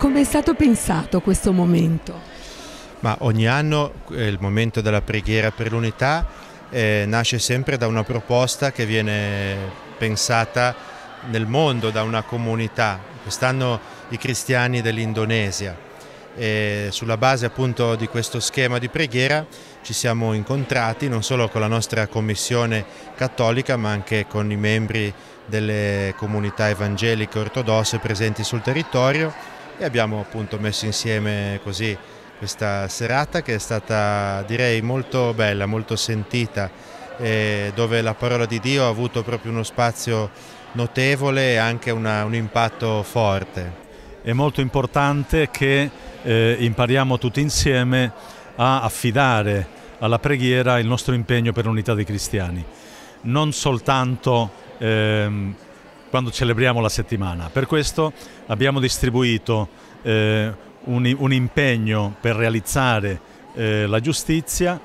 come è stato pensato questo momento? Ma ogni anno il momento della preghiera per l'unità nasce sempre da una proposta che viene pensata nel mondo da una comunità, quest'anno i cristiani dell'Indonesia. E sulla base appunto di questo schema di preghiera ci siamo incontrati non solo con la nostra commissione cattolica ma anche con i membri delle comunità evangeliche ortodosse presenti sul territorio e abbiamo appunto messo insieme così questa serata che è stata, direi, molto bella, molto sentita, dove la parola di Dio ha avuto proprio uno spazio notevole e anche un impatto forte. È molto importante che impariamo tutti insieme a affidare alla preghiera il nostro impegno per l'unità dei cristiani, non soltanto quando celebriamo la settimana. Per questo abbiamo distribuito un impegno per realizzare la giustizia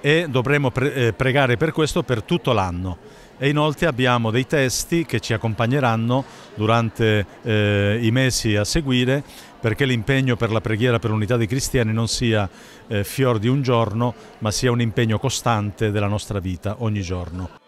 e dovremo pregare per questo per tutto l'anno. E inoltre abbiamo dei testi che ci accompagneranno durante i mesi a seguire perché l'impegno per la preghiera per l'unità dei cristiani non sia fior di un giorno ma sia un impegno costante della nostra vita ogni giorno.